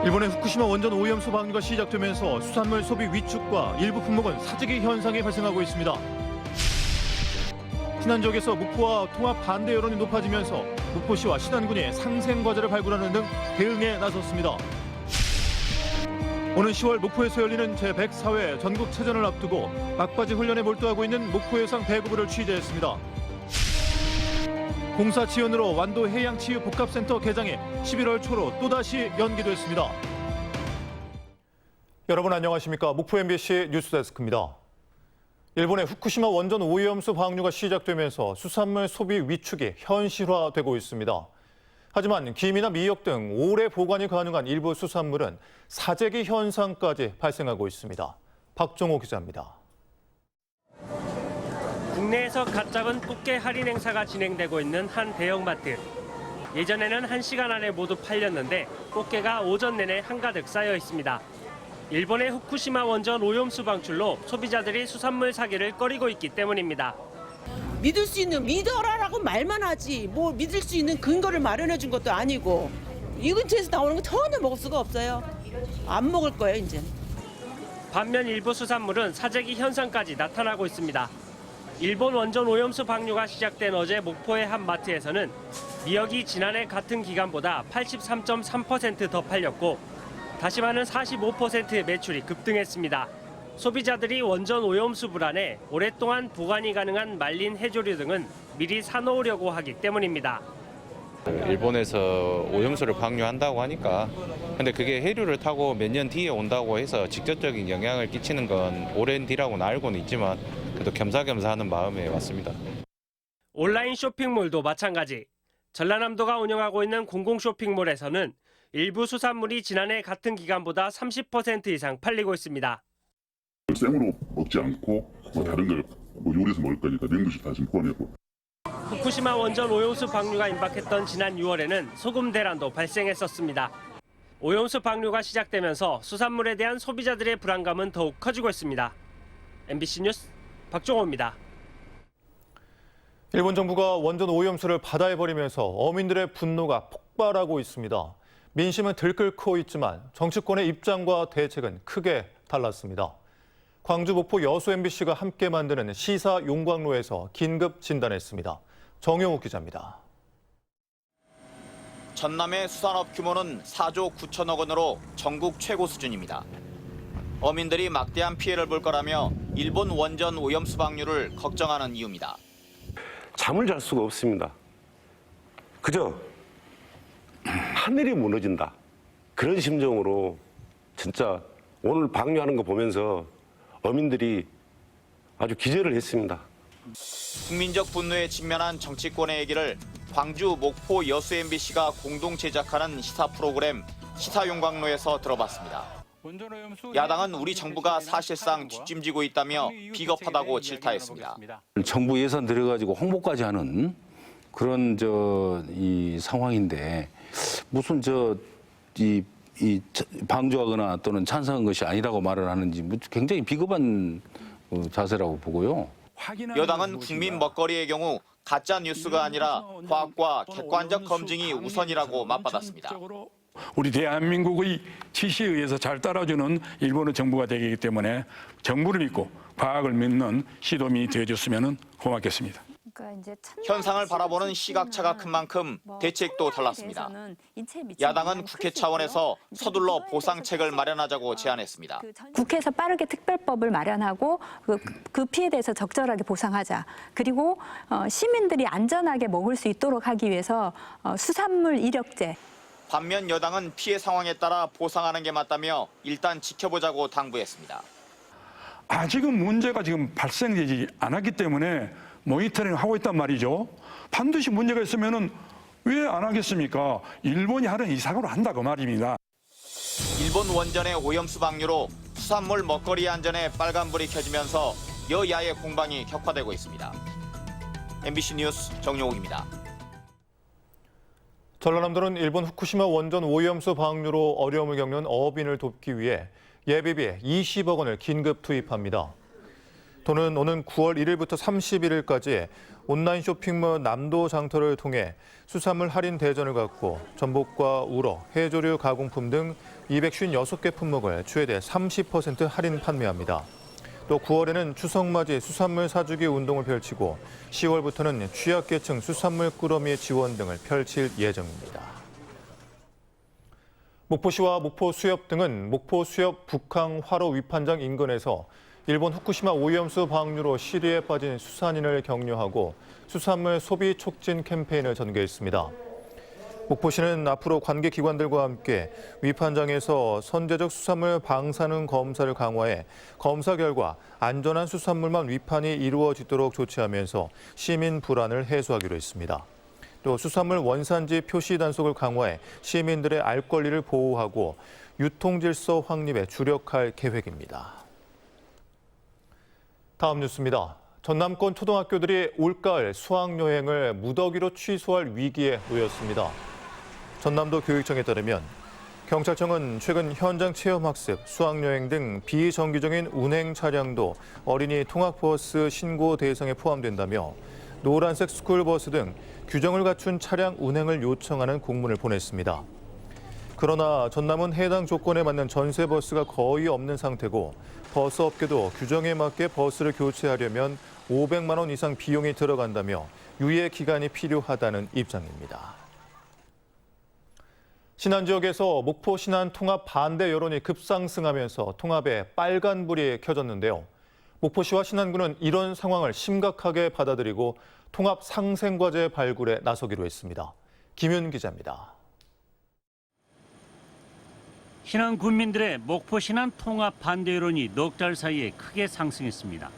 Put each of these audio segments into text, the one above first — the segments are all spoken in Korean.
일본의 후쿠시마 원전 오염수 방류가 시작되면서 수산물 소비 위축과 일부 품목은 사재기 현상이 발생하고 있습니다. 신안 지역에서 목포와 통합 반대 여론이 높아지면서 목포시와 신안군이 상생과제를 발굴하는 등 대응에 나섰습니다. 오는 10월 목포에서 열리는 제104회 전국체전을 앞두고 막바지 훈련에 몰두하고 있는 목포해상 배구부를 취재했습니다. 공사 지원으로 완도 해양치유복합센터 개장이 11월 초로 또다시 연기됐습니다. 여러분 안녕하십니까? 목포 MBC 뉴스데스크입니다. 일본의 후쿠시마 원전 오염수 방류가 시작되면서 수산물 소비 위축이 현실화되고 있습니다. 하지만 김이나 미역 등 오래 보관이 가능한 일부 수산물은 사재기 현상까지 발생하고 있습니다. 박종호 기자입니다. 국내에서 갓 잡은 꽃게 할인 행사가 진행되고 있는 한 대형마트. 예전에는 1시간 안에 모두 팔렸는데 꽃게가 오전 내내 한가득 쌓여 있습니다. 일본의 후쿠시마 원전 오염수 방출로 소비자들이 수산물 사기를 꺼리고 있기 때문입니다. 믿을 수 있는 믿어라라고 말만 하지 뭐 믿을 수 있는 근거를 마련해 준 것도 아니고 이 근처에서 나오는 거 전혀 먹을 수가 없어요. 안 먹을 거예요 이제. 반면 일부 수산물은 사재기 현상까지 나타나고 있습니다. 일본 원전 오염수 방류가 시작된 어제 목포의 한 마트에서는 미역이 지난해 같은 기간보다 83.3% 더 팔렸고 다시마는 45% 매출이 급등했습니다. 소비자들이 원전 오염수 불안에 오랫동안 보관이 가능한 말린 해조류 등은 미리 사놓으려고 하기 때문입니다. 일본에서 오염수를 방류한다고 하니까 근데 그게 해류를 타고 몇 년 뒤에 온다고 해서 직접적인 영향을 끼치는 건 오랜 뒤라고는 알고는 있지만 그래도 겸사겸사 하는 마음에 왔습니다. 온라인 쇼핑몰도 마찬가지. 전라남도가 운영하고 있는 공공쇼핑몰에서는 일부 수산물이 지난해 같은 기간보다 30% 이상 팔리고 있습니다. 생으로 먹지 않고 다른 걸 요리해서 먹을 거니까 냉동실 다 지금 포함했고. 후쿠시마 원전 오염수 방류가 임박했던 지난 6월에는 소금 대란도 발생했었습니다. 오염수 방류가 시작되면서 수산물에 대한 소비자들의 불안감은 더욱 커지고 있습니다. MBC 뉴스 박종호입니다. 일본 정부가 원전 오염수를 바다에 버리면서 어민들의 분노가 폭발하고 있습니다. 민심은 들끓고 있지만 정치권의 입장과 대책은 크게 달랐습니다. 광주 목포 여수 MBC가 함께 만드는 시사 용광로에서 긴급 진단했습니다. 정영욱 기자입니다. 전남의 수산업 규모는 4조 9천억 원으로 전국 최고 수준입니다. 어민들이 막대한 피해를 볼 거라며 일본 원전 오염수 방류를 걱정하는 이유입니다. 잠을 잘 수가 없습니다. 그저 하늘이 무너진다. 그런 심정으로 진짜 오늘 방류하는 거 보면서 어민들이 아주 기절을 했습니다. 국민적 분노에 직면한 정치권의 얘기를 광주, 목포, 여수 MBC가 공동 제작하는 시사 프로그램 시사 용광로에서 들어봤습니다. 야당은 우리 정부가 사실상 뒷짐지고 있다며 비겁하다고 질타했습니다. 정부 예산 들여가지고 홍보까지 하는 그런 이 상황인데 무슨 이 방조하거나 또는 찬성한 것이 아니라고 말을 하는지 굉장히 비겁한 자세라고 보고요. 여당은 국민 먹거리의 경우 가짜 뉴스가 아니라 과학과 객관적 검증이 우선이라고 맞받았습니다. 우리 대한민국의 지시에 의해서 잘 따라주는 일본의 정부가 되기 때문에 정부를 믿고 과학을 믿는 시도민이 되어줬으면 고맙겠습니다. 현상을 바라보는 시각차가 큰 만큼 대책도 달랐습니다. 야당은 국회 차원에서 서둘러 보상책을 마련하자고 제안했습니다. 국회에서 빠르게 특별법을 마련하고 그 피해에 대해서 적절하게 보상하자. 그리고 시민들이 안전하게 먹을 수 있도록 하기 위해서 수산물 이력제. 반면 여당은 피해 상황에 따라 보상하는 게 맞다며 일단 지켜보자고 당부했습니다. 아직은 문제가 지금 발생되지 않았기 때문에 모니터링 하고 있단 말이죠. 반드시 문제가 있으면은 왜 안 하겠습니까? 일본이 하는 이상으로 한다 그 말입니다. 일본 원전의 오염수 방류로 수산물 먹거리 안전에 빨간불이 켜지면서 여야의 공방이 격화되고 있습니다. MBC 뉴스 정용욱입니다. 전라남도는 일본 후쿠시마 원전 오염수 방류로 어려움을 겪는 어업인을 돕기 위해 예비비 20억 원을 긴급 투입합니다. 도는 오는 9월 1일부터 31일까지 온라인 쇼핑몰 남도장터를 통해 수산물 할인 대전을 갖고 전복과 우럭, 해조류 가공품 등 256개 품목을 최대 30% 할인 판매합니다. 또 9월에는 추석맞이 수산물 사주기 운동을 펼치고 10월부터는 취약계층 수산물 꾸러미 지원 등을 펼칠 예정입니다. 목포시와 목포수협 등은 목포수협 북항 화로 위판장 인근에서 일본 후쿠시마 오염수 방류로 시리에 빠진 수산인을 격려하고 수산물 소비 촉진 캠페인을 전개했습니다. 목포시는 앞으로 관계기관들과 함께 위판장에서 선제적 수산물 방사능 검사를 강화해 검사 결과 안전한 수산물만 위판이 이루어지도록 조치하면서 시민 불안을 해소하기로 했습니다. 또 수산물 원산지 표시 단속을 강화해 시민들의 알 권리를 보호하고 유통질서 확립에 주력할 계획입니다. 다음 뉴스입니다. 전남권 초등학교들이 올가을 수학여행을 무더기로 취소할 위기에 놓였습니다. 전남도 교육청에 따르면 경찰청은 최근 현장 체험학습, 수학여행 등 비정기적인 운행 차량도 어린이 통학버스 신고 대상에 포함된다며 노란색 스쿨버스 등 규정을 갖춘 차량 운행을 요청하는 공문을 보냈습니다. 그러나 전남은 해당 조건에 맞는 전세버스가 거의 없는 상태고 버스업계도 규정에 맞게 버스를 교체하려면 500만 원 이상 비용이 들어간다며 유예 기간이 필요하다는 입장입니다. 신안 지역에서 목포 신안 통합 반대 여론이 급상승하면서 통합에 빨간불이 켜졌는데요. 목포시와 신안군은 이런 상황을 심각하게 받아들이고 통합 상생과제 발굴에 나서기로 했습니다. 김윤 기자입니다. 신안 군민들의 목포 신안 통합 반대 여론이 넉 달 사이에 크게 상승했습니다.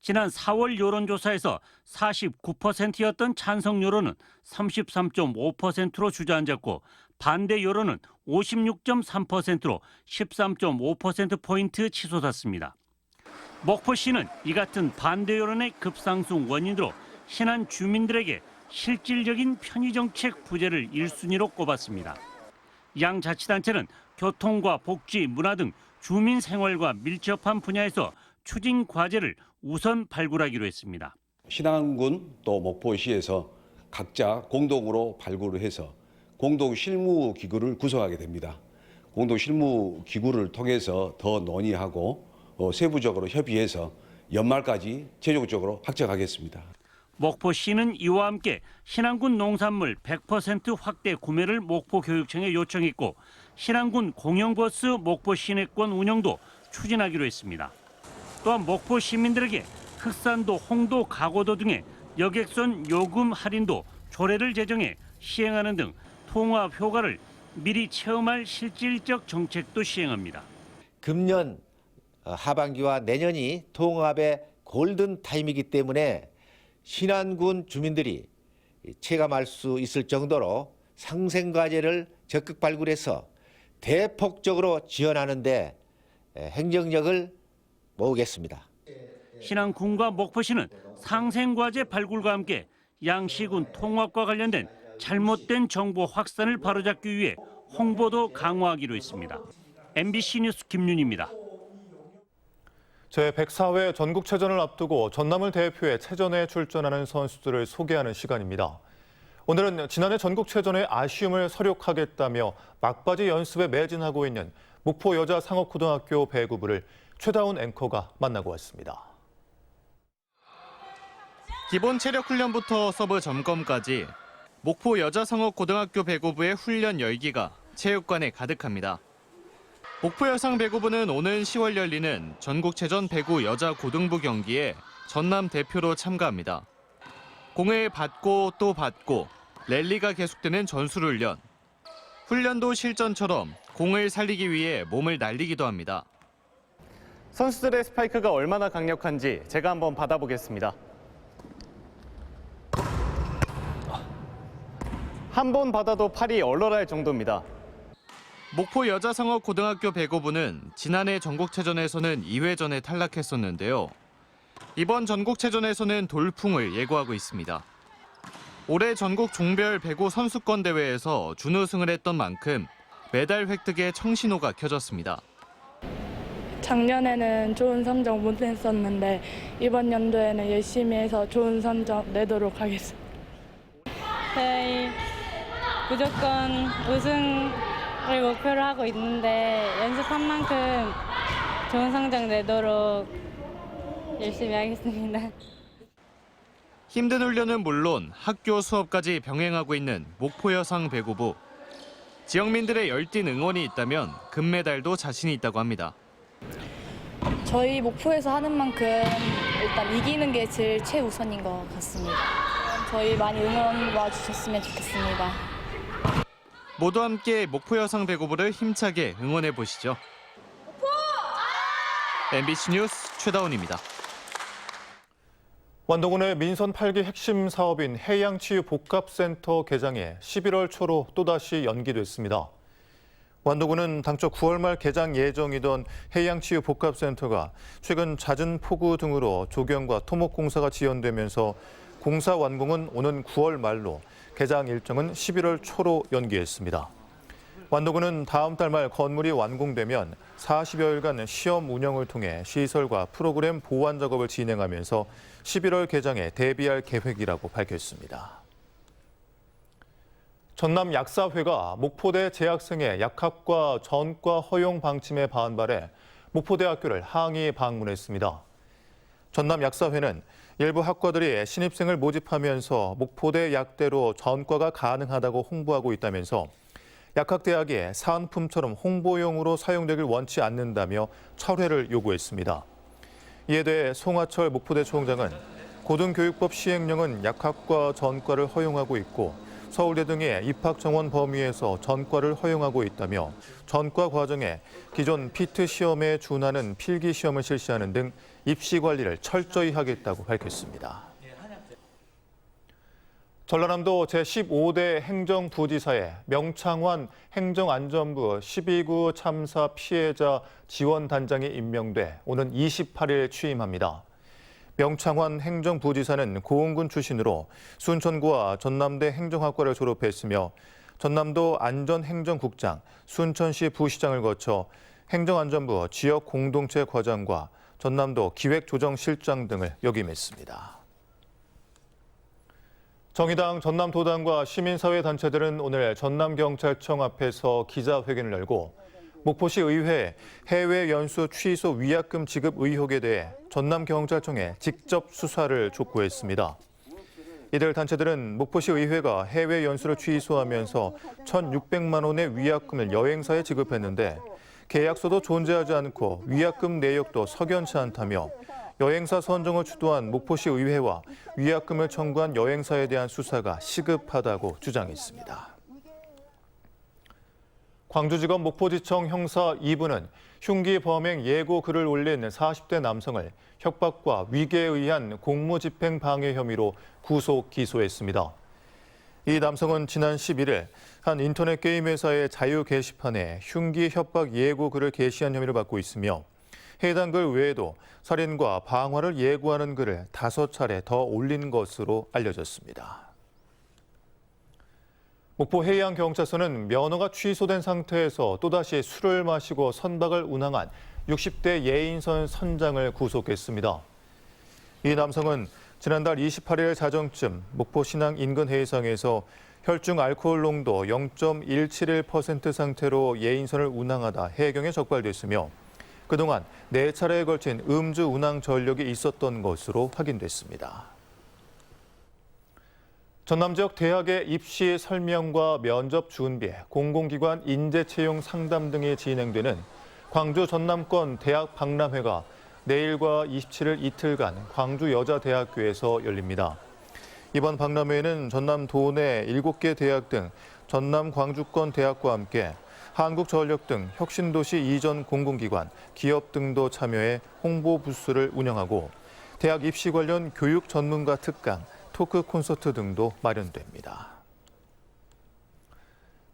지난 4월 여론조사에서 49%였던 찬성 여론은 33.5%로 주저앉았고 반대 여론은 56.3%로 13.5%포인트 치솟았습니다. 목포시는 이 같은 반대 여론의 급상승 원인으로 신안 주민들에게 실질적인 편의정책 부재를 1순위로 꼽았습니다. 양 자치단체는 교통과 복지, 문화 등 주민 생활과 밀접한 분야에서 추진 과제를 우선 발굴하기로 했습니다. 신안군 또 목포시에서 각자 공동으로 발굴을 해서 공동 실무 기구를 구성하게 됩니다. 공동 실무 기구를 통해서 더 논의하고 세부적으로 협의해서 연말까지 최종적으로 확정하겠습니다. 목포시는 이와 함께 신안군 농산물 100% 확대 구매를 목포교육청에 요청했고 신안군 공영버스 목포 시내권 운영도 추진하기로 했습니다. 또한 목포 시민들에게 흑산도, 홍도, 가고도 등의 여객선 요금 할인도 조례를 제정해 시행하는 등 통합 효과를 미리 체험할 실질적 정책도 시행합니다. 금년 하반기와 내년이 통합의 골든 타임이기 때문에 신안군 주민들이 체감할 수 있을 정도로 상생과제를 적극 발굴해서 대폭적으로 지원하는 데 행정력을 모으겠습니다. 신안군과 목포시는 상생과제 발굴과 함께 양시군 통합과 관련된 잘못된 정보 확산을 바로잡기 위해 홍보도 강화하기로 했습니다. MBC 뉴스 김윤희입니다. 제104회 전국체전을 앞두고 전남을 대표해 체전에 출전하는 선수들을 소개하는 시간입니다. 오늘은 지난해 전국체전의 아쉬움을 서력하겠다며 막바지 연습에 매진하고 있는 목포 여자상업고등학교 배구부를 최다운 앵커가 만나고 왔습니다. 기본 체력 훈련부터 서브 점검까지 목포 여자상업고등학교 배구부의 훈련 열기가 체육관에 가득합니다. 목포 여상 배구부는 오는 10월 열리는 전국체전 배구 여자 고등부 경기에 전남 대표로 참가합니다. 공을 받고 또 받고 랠리가 계속되는 전술훈련. 훈련도 실전처럼 공을 살리기 위해 몸을 날리기도 합니다. 선수들의 스파이크가 얼마나 강력한지 제가 한번 받아보겠습니다. 한 번 받아도 팔이 얼얼할 정도입니다. 목포 여자상업고등학교 배구부는 지난해 전국체전에서는 2회전에 탈락했었는데요. 이번 전국체전에서는 돌풍을 예고하고 있습니다. 올해 전국 종별 배구 선수권 대회에서 준우승을 했던 만큼 메달 획득에 청신호가 켜졌습니다. 작년에는 좋은 성적 못 냈었는데 이번 연도에는 열심히 해서 좋은 성적 내도록 하겠습니다. 저희 무조건 우승을 목표로 하고 있는데 연습한 만큼 좋은 성적 내도록 열심히 하겠습니다. 힘든 훈련은 물론 학교 수업까지 병행하고 있는 목포 여상 배구부. 지역민들의 열띤 응원이 있다면 금메달도 자신이 있다고 합니다. 저희 목포에서 하는 만큼 일단 이기는 게 제일 최우선인 것 같습니다. 저희 많이 응원 와주셨으면 좋겠습니다. 모두 함께 목포 여상 배구부를 힘차게 응원해 보시죠. MBC 뉴스 최다운입니다. 완도군의 민선 8기 핵심 사업인 해양치유복합센터 개장이 11월 초로 또다시 연기됐습니다. 완도군은 당초 9월 말 개장 예정이던 해양치유복합센터가 최근 잦은 폭우 등으로 조경과 토목 공사가 지연되면서 공사 완공은 오는 9월 말로 개장 일정은 11월 초로 연기했습니다. 완도군은 다음 달 말 건물이 완공되면 40여일간 시험 운영을 통해 시설과 프로그램 보완 작업을 진행하면서 11월 개장에 대비할 계획이라고 밝혔습니다. 전남 약사회가 목포대 재학생의 약학과 전과 허용 방침에 반발해 목포대학교를 항의 방문했습니다. 전남 약사회는 일부 학과들이 신입생을 모집하면서 목포대 약대로 전과가 가능하다고 홍보하고 있다면서 약학대학이 사은품처럼 홍보용으로 사용되길 원치 않는다며 철회를 요구했습니다. 이에 대해 송하철 목포대 총장은 고등교육법 시행령은 약학과 전과를 허용하고 있고 서울대 등의 입학 정원 범위에서 전과를 허용하고 있다며 전과 과정에 기존 피트 시험에 준하는 필기 시험을 실시하는 등 입시 관리를 철저히 하겠다고 밝혔습니다. 전라남도 제15대 행정부지사에 명창환 행정안전부 12구 참사 피해자 지원단장이 임명돼 오는 28일 취임합니다. 명창환 행정부지사는 고흥군 출신으로 순천구와 전남대 행정학과를 졸업했으며 전남도 안전행정국장, 순천시 부시장을 거쳐 행정안전부 지역공동체 과장과 전남도 기획조정실장 등을 역임했습니다. 정의당 전남도당과 시민사회단체들은 오늘 전남경찰청 앞에서 기자회견을 열고 목포시 의회 해외 연수 취소 위약금 지급 의혹에 대해 전남경찰청에 직접 수사를 촉구했습니다. 이들 단체들은 목포시 의회가 해외 연수를 취소하면서 1,600만 원의 위약금을 여행사에 지급했는데 계약서도 존재하지 않고 위약금 내역도 석연치 않다며 여행사 선정을 주도한 목포시 의회와 위약금을 청구한 여행사에 대한 수사가 시급하다고 주장했습니다. 광주지검 목포지청 형사 2부는 흉기 범행 예고 글을 올린 40대 남성을 협박과 위계에 의한 공무집행 방해 혐의로 구속 기소했습니다. 이 남성은 지난 11일 한 인터넷 게임 회사의 자유 게시판에 흉기 협박 예고 글을 게시한 혐의를 받고 있으며 해당 글 외에도 살인과 방화를 예고하는 글을 5차례 더 올린 것으로 알려졌습니다. 목포 해양경찰서는 면허가 취소된 상태에서 또다시 술을 마시고 선박을 운항한 60대 예인선 선장을 구속했습니다. 이 남성은 지난달 28일 자정쯤 목포 신항 인근 해상에서 혈중 알코올 농도 0.171% 상태로 예인선을 운항하다 해경에 적발됐으며 그동안 4차례에 걸친 음주 운항 전력이 있었던 것으로 확인됐습니다. 전남 지역 대학의 입시 설명과 면접 준비, 공공기관 인재 채용 상담 등이 진행되는 광주 전남권 대학 박람회가 내일과 27일 이틀간 광주여자대학교에서 열립니다. 이번 박람회에는 전남 도내 7개 대학 등 전남 광주권 대학과 함께 한국전력 등 혁신도시 이전 공공기관, 기업 등도 참여해 홍보 부스를 운영하고 대학 입시 관련 교육 전문가 특강, 토크 콘서트 등도 마련됩니다.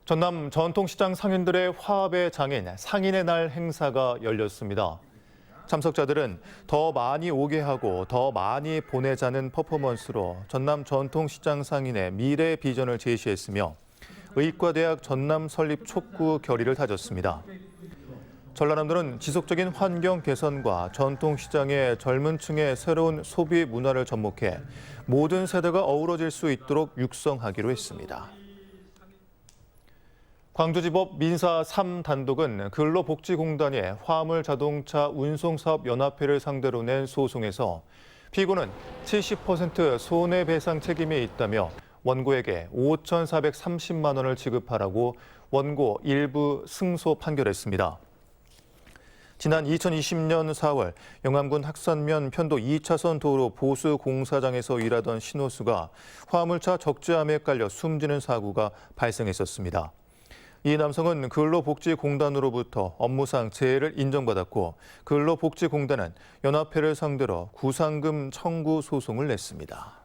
전남 전통시장 상인들의 화합의 장인, 상인의 날 행사가 열렸습니다. 참석자들은 더 많이 오게 하고 더 많이 보내자는 퍼포먼스로 전남 전통시장 상인의 미래 비전을 제시했으며 의과대학 전남 설립 촉구 결의를 다졌습니다. 전라남도는 지속적인 환경 개선과 전통시장의 젊은 층의 새로운 소비 문화를 접목해 모든 세대가 어우러질 수 있도록 육성하기로 했습니다. 광주지법 민사 3단독은 근로복지공단의 화물자동차 운송사업연합회를 상대로 낸 소송에서 피고는 70% 손해배상 책임이 있다며 원고에게 5,430만 원을 지급하라고 원고 일부 승소 판결했습니다. 지난 2020년 4월 영암군 학산면 편도 2차선 도로 보수 공사장에서 일하던 신호수가 화물차 적재함에 깔려 숨지는 사고가 발생했었습니다. 이 남성은 근로복지공단으로부터 업무상 재해를 인정받았고 근로복지공단은 연합회를 상대로 구상금 청구 소송을 냈습니다.